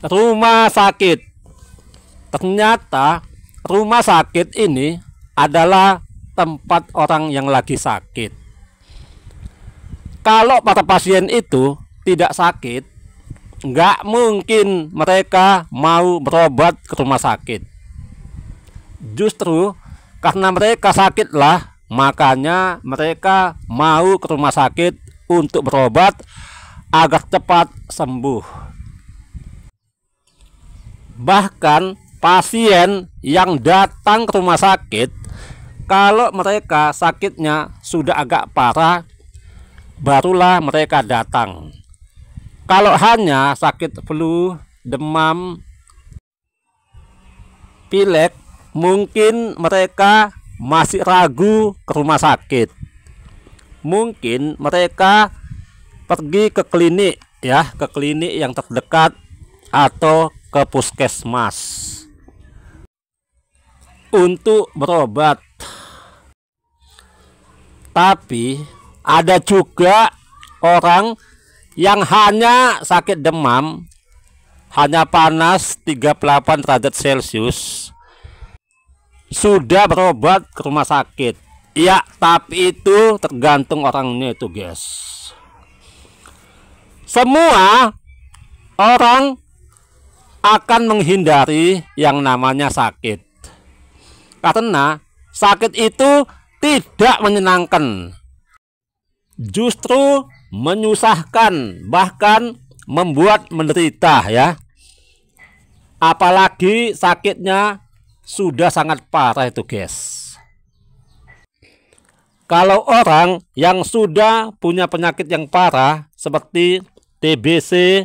Rumah sakit. Ternyata rumah sakit ini adalah tempat orang yang lagi sakit. Kalau para pasien itu tidak sakit, nggak mungkin mereka mau berobat ke rumah sakit. Justru karena mereka sakitlah, makanya mereka mau ke rumah sakit untuk berobat agar cepat sembuh. Bahkan pasien yang datang ke rumah sakit, kalau mereka sakitnya sudah agak parah, barulah mereka datang. Kalau hanya sakit flu, demam, pilek, mungkin mereka masih ragu ke rumah sakit. Mungkin mereka pergi ke klinik, ya, ke klinik yang terdekat atau ke puskesmas untuk berobat. Tapi ada juga orang yang hanya sakit demam, hanya panas 38 derajat Celcius, sudah berobat ke rumah sakit. Ya, tapi itu tergantung orangnya itu, guys. Semua orang akan menghindari yang namanya sakit, karena sakit itu tidak menyenangkan, justru menyusahkan, bahkan membuat menderita, ya. Apalagi sakitnya sudah sangat parah itu, guys. Kalau orang yang sudah punya penyakit yang parah seperti TBC,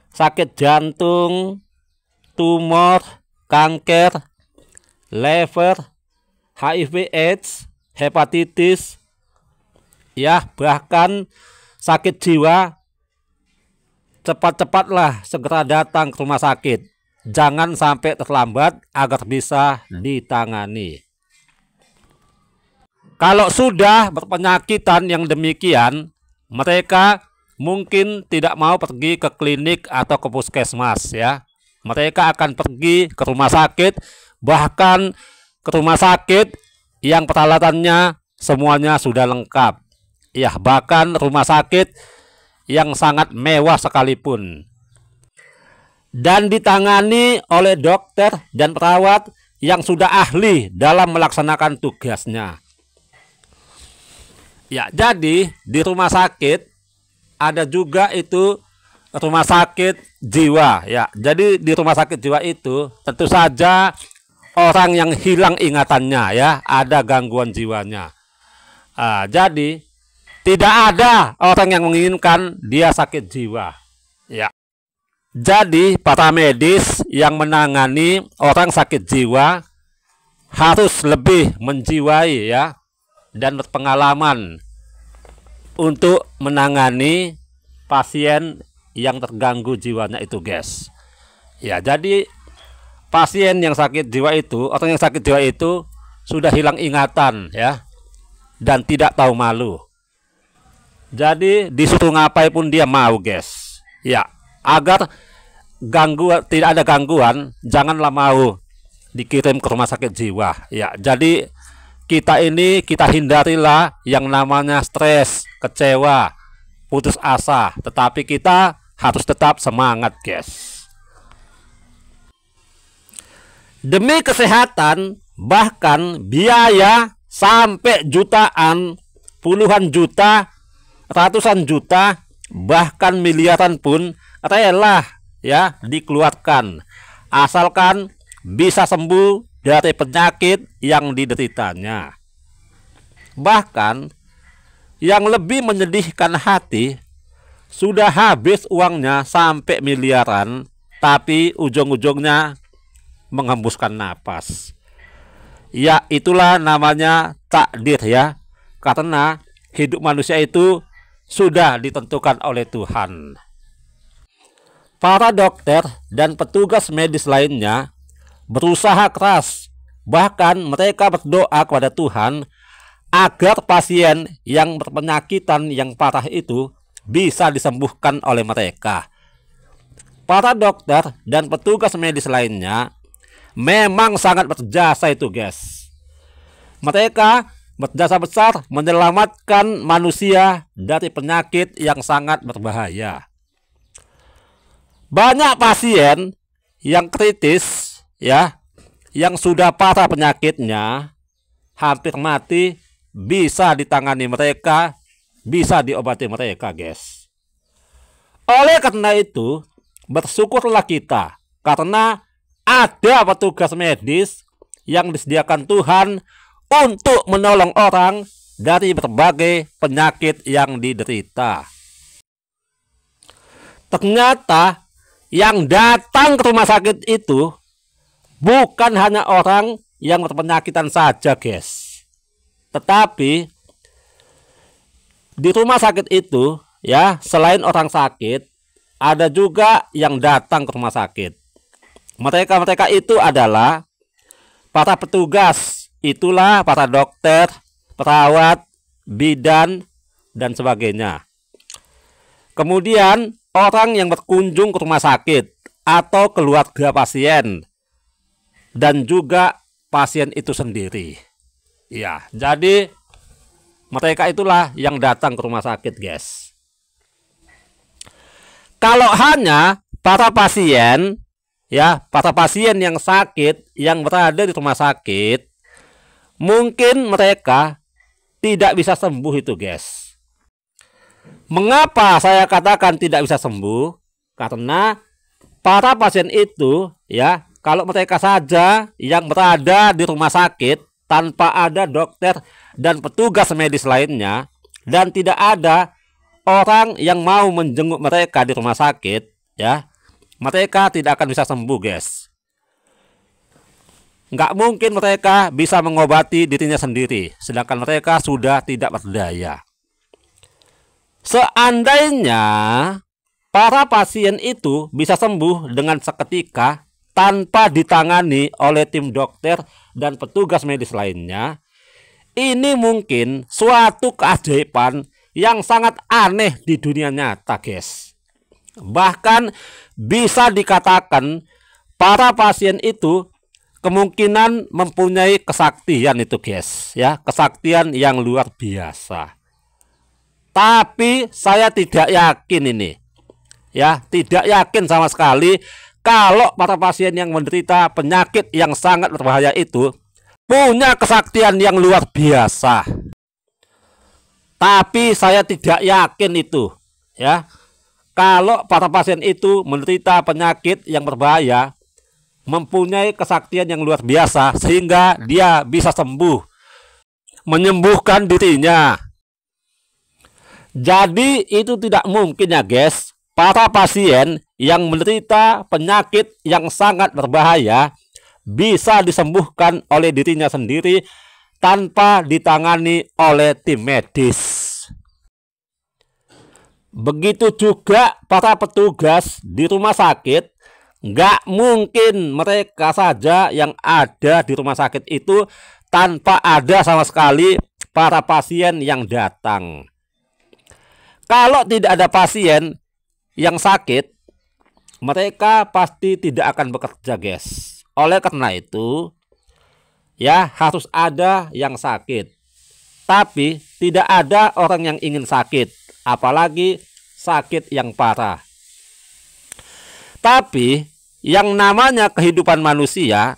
sakit jantung, tumor, kanker, liver, HIV/AIDS, hepatitis, ya, bahkan sakit jiwa, cepat-cepatlah segera datang ke rumah sakit. Jangan sampai terlambat agar bisa ditangani. Kalau sudah berpenyakitan yang demikian, mereka mungkin tidak mau pergi ke klinik atau ke puskesmas, ya. Mereka akan pergi ke rumah sakit, bahkan ke rumah sakit yang peralatannya semuanya sudah lengkap, ya, bahkan rumah sakit yang sangat mewah sekalipun, dan ditangani oleh dokter dan perawat yang sudah ahli dalam melaksanakan tugasnya. Ya, jadi di rumah sakit ada juga itu rumah sakit jiwa, ya. Jadi di rumah sakit jiwa itu tentu saja orang yang hilang ingatannya, ya, ada gangguan jiwanya. Jadi tidak ada orang yang menginginkan dia sakit jiwa, ya. Jadi para medis yang menangani orang sakit jiwa harus lebih menjiwai, ya, dan berpengalaman untuk menangani pasien yang terganggu jiwanya itu, guys. Ya, jadi pasien yang sakit jiwa itu, orang yang sakit jiwa itu sudah hilang ingatan, ya, dan tidak tahu malu. Jadi disuruh ngapain pun dia mau, guys. Ya, agar tidak ada gangguan, janganlah mau dikirim ke rumah sakit jiwa, ya. Jadi kita hindarilah yang namanya stres, kecewa, putus asa, tetapi kita harus tetap semangat, guys. Demi kesehatan, bahkan biaya sampai jutaan, puluhan juta, ratusan juta, bahkan miliaran pun rela, ya, dikeluarkan, asalkan bisa sembuh dari penyakit yang dideritanya. Bahkan yang lebih menyedihkan hati, sudah habis uangnya sampai miliaran, tapi ujung-ujungnya menghembuskan napas. Ya, itulah namanya takdir, ya, karena hidup manusia itu sudah ditentukan oleh Tuhan. Para dokter dan petugas medis lainnya berusaha keras, bahkan mereka berdoa kepada Tuhan agar pasien yang berpenyakitan yang parah itu bisa disembuhkan oleh mereka. para dokter dan petugas medis lainnya memang sangat berjasa itu, guys. Mereka berjasa besar menyelamatkan manusia dari penyakit yang sangat berbahaya. Banyak pasien yang kritis, ya, yang sudah parah penyakitnya, hampir mati, bisa ditangani mereka, bisa diobati mereka, guys. Oleh karena itu, bersyukurlah kita karena ada petugas medis yang disediakan Tuhan untuk menolong orang dari berbagai penyakit yang diderita. Ternyata yang datang ke rumah sakit itu bukan hanya orang yang berpenyakitan saja, guys. Tetapi di rumah sakit itu, ya, selain orang sakit, ada juga yang datang ke rumah sakit. Mereka itu adalah para petugas, itulah para dokter, perawat, bidan, dan sebagainya. Kemudian orang yang berkunjung ke rumah sakit atau keluarga pasien, dan juga pasien itu sendiri. Ya, jadi mereka itulah yang datang ke rumah sakit, guys. Kalau hanya para pasien, ya, para pasien yang sakit yang berada di rumah sakit, mungkin mereka tidak bisa sembuh itu, guys. Mengapa saya katakan tidak bisa sembuh? Karena para pasien itu, ya, kalau mereka saja yang berada di rumah sakit tanpa ada dokter dan petugas medis lainnya, dan tidak ada orang yang mau menjenguk mereka di rumah sakit, ya, mereka tidak akan bisa sembuh, guys. Nggak mungkin mereka bisa mengobati dirinya sendiri, sedangkan mereka sudah tidak berdaya. Seandainya para pasien itu bisa sembuh dengan seketika tanpa ditangani oleh tim dokter dan petugas medis lainnya, ini mungkin suatu keajaiban yang sangat aneh di dunia nyata, guys. Bahkan bisa dikatakan para pasien itu kemungkinan mempunyai kesaktian itu, guys, ya, kesaktian yang luar biasa. Tapi saya tidak yakin ini, ya, tidak yakin sama sekali kalau para pasien yang menderita penyakit yang sangat berbahaya itu punya kesaktian yang luar biasa. Tapi saya tidak yakin itu, ya, kalau para pasien itu menderita penyakit yang berbahaya, mempunyai kesaktian yang luar biasa sehingga dia bisa sembuh, menyembuhkan dirinya. Jadi itu tidak mungkin, ya, guys. Para pasien yang menderita penyakit yang sangat berbahaya bisa disembuhkan oleh dirinya sendiri tanpa ditangani oleh tim medis. Begitu juga para petugas di rumah sakit, nggak mungkin mereka saja yang ada di rumah sakit itu tanpa ada sama sekali para pasien yang datang. Kalau tidak ada pasien yang sakit, mereka pasti tidak akan bekerja, guys. Oleh karena itu, ya, harus ada yang sakit. Tapi tidak ada orang yang ingin sakit, apalagi sakit yang parah. Tapi yang namanya kehidupan manusia,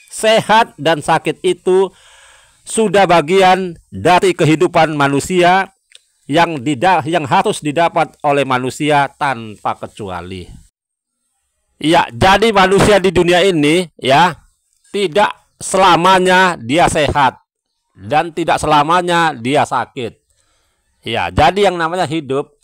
sehat dan sakit itu sudah bagian dari kehidupan manusia yang harus didapat oleh manusia tanpa kecuali. Ya, jadi manusia di dunia ini, ya, tidak selamanya dia sehat dan tidak selamanya dia sakit. Ya, jadi yang namanya hidup,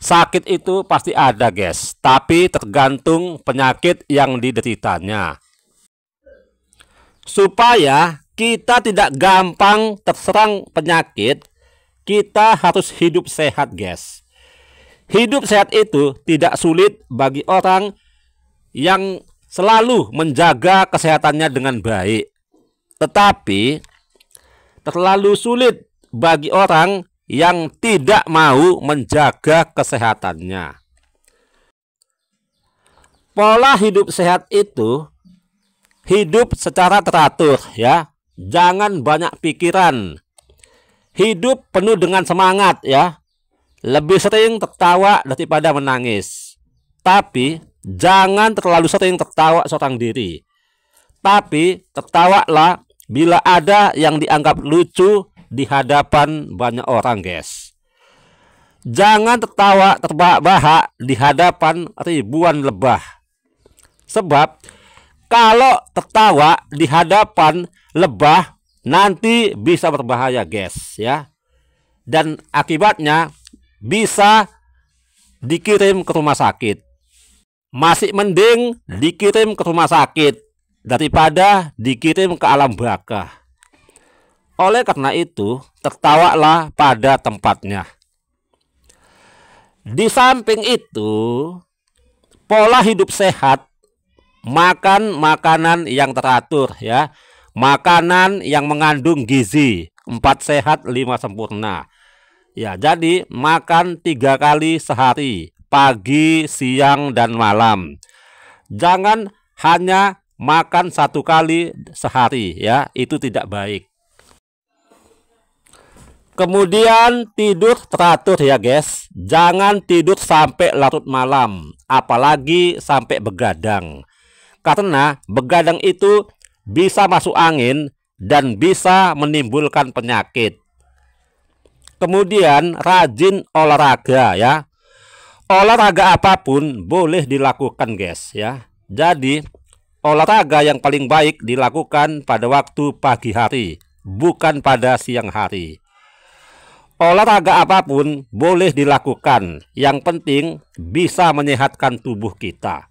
sakit itu pasti ada, guys, tapi tergantung penyakit yang dideritanya. Supaya kita tidak gampang terserang penyakit, kita harus hidup sehat, guys. Hidup sehat itu tidak sulit bagi orang yang selalu menjaga kesehatannya dengan baik. Tetapi terlalu sulit bagi orang yang tidak mau menjaga kesehatannya. Pola hidup sehat itu hidup secara teratur ya. Jangan banyak pikiran. Hidup penuh dengan semangat ya. Lebih sering tertawa daripada menangis. Tapi jangan terlalu sering tertawa seorang diri. Tapi tertawalah bila ada yang dianggap lucu di hadapan banyak orang, guys. Jangan tertawa terbahak-bahak di hadapan ribuan lebah. Sebab kalau tertawa di hadapan lebah nanti bisa berbahaya, guys, ya. Dan akibatnya bisa dikirim ke rumah sakit. Masih mending dikirim ke rumah sakit daripada dikirim ke alam baka. Oleh karena itu, tertawalah pada tempatnya. Di samping itu, pola hidup sehat, makan makanan yang teratur ya. Makanan yang mengandung gizi, 4 sehat 5 sempurna. Ya, jadi makan 3 kali sehari, pagi, siang, dan malam. Jangan hanya makan 1 kali sehari ya, itu tidak baik. Kemudian tidur teratur ya, guys. Jangan tidur sampai larut malam, apalagi sampai begadang. Karena begadang itu bisa masuk angin dan bisa menimbulkan penyakit. Kemudian rajin olahraga ya. Olahraga apapun boleh dilakukan, guys ya. Jadi olahraga yang paling baik dilakukan pada waktu pagi hari, bukan pada siang hari. Olahraga apapun boleh dilakukan, yang penting bisa menyehatkan tubuh kita.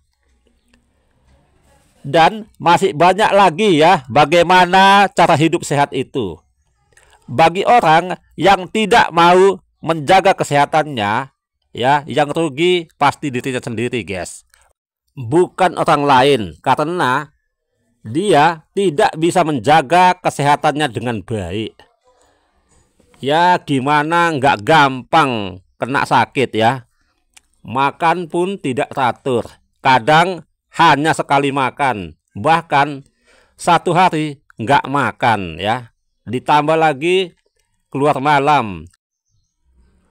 Dan masih banyak lagi ya bagaimana cara hidup sehat itu. Bagi orang yang tidak mau menjaga kesehatannya ya, yang rugi pasti dirinya sendiri, guys. Bukan orang lain, karena dia tidak bisa menjaga kesehatannya dengan baik. Ya gimana nggak gampang kena sakit ya. Makan pun tidak teratur. Kadang hanya sekali makan, bahkan 1 hari nggak makan ya. Ditambah lagi keluar malam,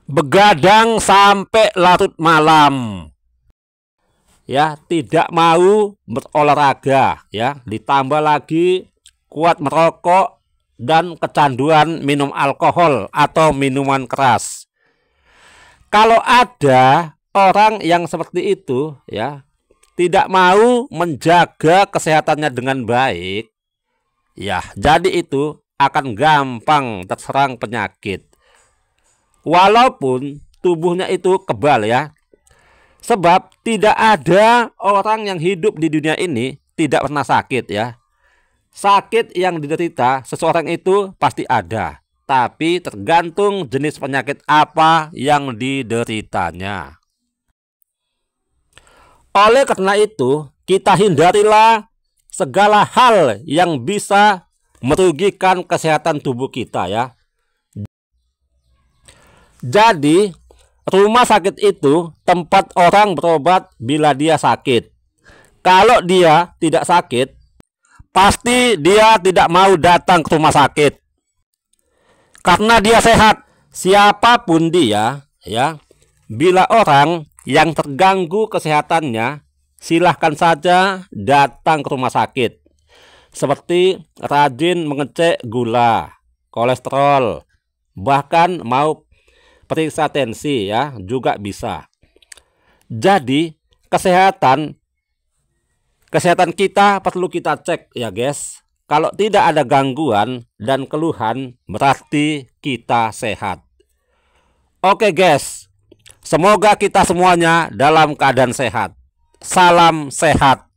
begadang sampai larut malam ya, tidak mau berolahraga ya. Ditambah lagi kuat merokok dan kecanduan minum alkohol atau minuman keras. Kalau ada orang yang seperti itu ya, tidak mau menjaga kesehatannya dengan baik ya, jadi itu akan gampang terserang penyakit. Walaupun tubuhnya itu kebal ya. Sebab tidak ada orang yang hidup di dunia ini tidak pernah sakit ya. Sakit yang diderita seseorang itu pasti ada, tapi tergantung jenis penyakit apa yang dideritanya. Oleh karena itu, kita hindarilah segala hal yang bisa merugikan kesehatan tubuh kita ya. Jadi, rumah sakit itu tempat orang berobat bila dia sakit. Kalau dia tidak sakit, pasti dia tidak mau datang ke rumah sakit. Karena dia sehat, siapapun dia ya. Bila orang yang terganggu kesehatannya, silahkan saja datang ke rumah sakit. Seperti rajin mengecek gula, kolesterol, bahkan mau periksa tensi ya, juga bisa. Jadi kesehatan kita perlu kita cek ya, guys. Kalau tidak ada gangguan dan keluhan, berarti kita sehat. Oke, guys. Semoga kita semuanya dalam keadaan sehat. Salam sehat.